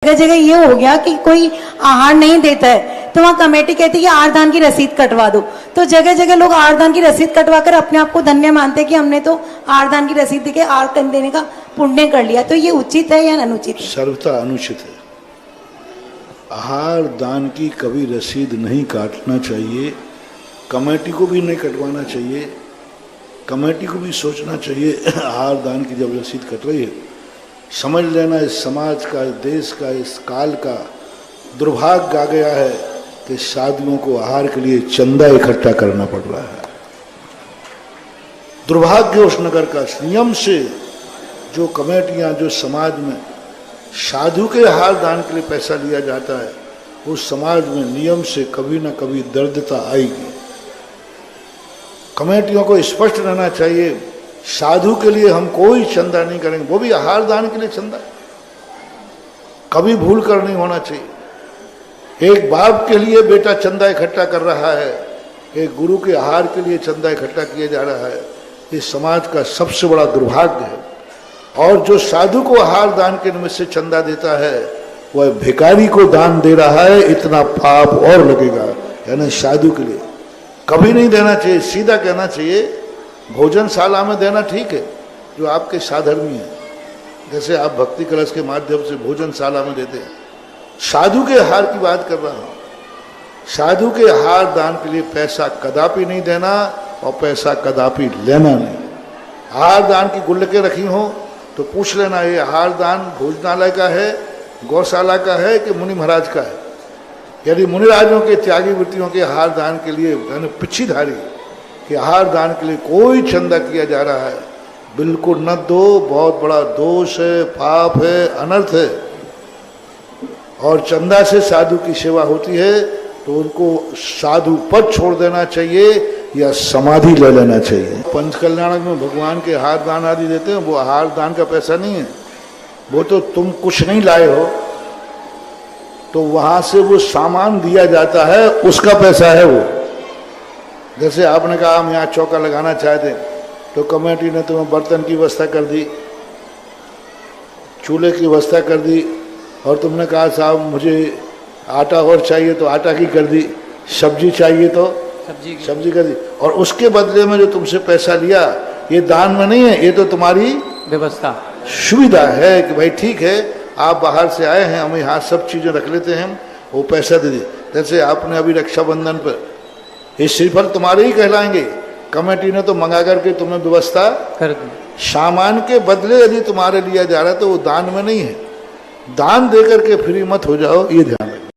जगह जगह ये हो गया कि कोई आहार नहीं देता है तो वहाँ कमेटी कहती है कि आहार दान की रसीद कटवा दो। तो जगह जगह लोग आहार दान की रसीद कटवा कर अपने आप को धन्य मानते हैं कि हमने तो आहार दान की रसीद देके आहार देने का पुण्य कर लिया। तो ये उचित है या अनुचित है? सर्वथा अनुचित है। आहार दान की कभी रसीद नहीं काटना चाहिए, कमेटी को भी नहीं कटवाना चाहिए। कमेटी को भी सोचना चाहिए आहार दान की जब रसीद कट रही है, समझ लेना इस समाज का, इस देश का, इस काल का दुर्भाग्य आ गया है कि शादियों को आहार के लिए चंदा इकट्ठा करना पड़ रहा है। दुर्भाग्य उस नगर का। नियम से जो कमेटियां, जो समाज में साधु के आहार दान के लिए पैसा लिया जाता है, उस समाज में नियम से कभी ना कभी दर्दता आएगी। कमेटियों को स्पष्ट रहना चाहिए, साधु के लिए हम कोई चंदा नहीं करेंगे, वो भी आहार दान के लिए चंदा कभी भूल कर नहीं होना चाहिए। एक बाप के लिए बेटा चंदा इकट्ठा कर रहा है, एक गुरु के आहार के लिए चंदा इकट्ठा किया जा रहा है, ये समाज का सबसे बड़ा दुर्भाग्य है। और जो साधु को आहार दान के निमित्त से चंदा देता है, वह भिखारी को दान दे रहा है, इतना पाप और लगेगा। यानी साधु के लिए कभी नहीं देना चाहिए। सीधा कहना चाहिए, भोजनशाला में देना ठीक है, जो आपके साधर्मी है, जैसे आप भक्ति कलश के माध्यम से भोजनशाला में देते हैं। साधु के आहार की बात कर रहा हूं। साधु के आहार दान के लिए पैसा कदापि नहीं देना और पैसा कदापि लेना नहीं। आहार दान की गुल्लकें रखी हो तो पूछ लेना, ये आहार दान भोजनालय का है, गौशाला का है कि मुनि महाराज का है। यदि मुनिराजों के त्यागी वृत्तियों के आहार दान के लिए, यानी पिछीधारी कि आहार दान के लिए कोई चंदा किया जा रहा है, बिल्कुल न दो, बहुत बड़ा दोष है, पाप है, अनर्थ है। और चंदा से साधु की सेवा होती है तो उनको साधु पद छोड़ देना चाहिए या समाधि ले लेना चाहिए। पंचकल्याणक में भगवान के आहार दान आदि देते हैं, वो आहार दान का पैसा नहीं है, वो तो तुम कुछ नहीं लाए हो तो वहां से वो सामान दिया जाता है, उसका पैसा है वो। जैसे आपने कहा हम यहाँ चौका लगाना चाहते तो कमेटी ने तुम्हें बर्तन की व्यवस्था कर दी, चूल्हे की व्यवस्था कर दी, और तुमने कहा साहब मुझे आटा और चाहिए तो आटा की कर दी, सब्जी चाहिए तो सब्जी कर दी। और उसके बदले में जो तुमसे पैसा लिया, ये दान में नहीं है, ये तो तुम्हारी व्यवस्था सुविधा है कि भाई ठीक है आप बाहर से आए हैं, हम यहाँ सब चीज़ें रख लेते हैं, वो पैसा दे दी। जैसे आपने अभी रक्षाबंधन पर, ये श्रीफल तुम्हारे ही कहलाएंगे, कमेटी ने तो मंगा करके तुम्हें व्यवस्था कर दी। सामान के बदले यदि तुम्हारे लिया जा रहा है तो वो दान में नहीं है। दान देकर के फ्री मत हो जाओ, ये ध्यान।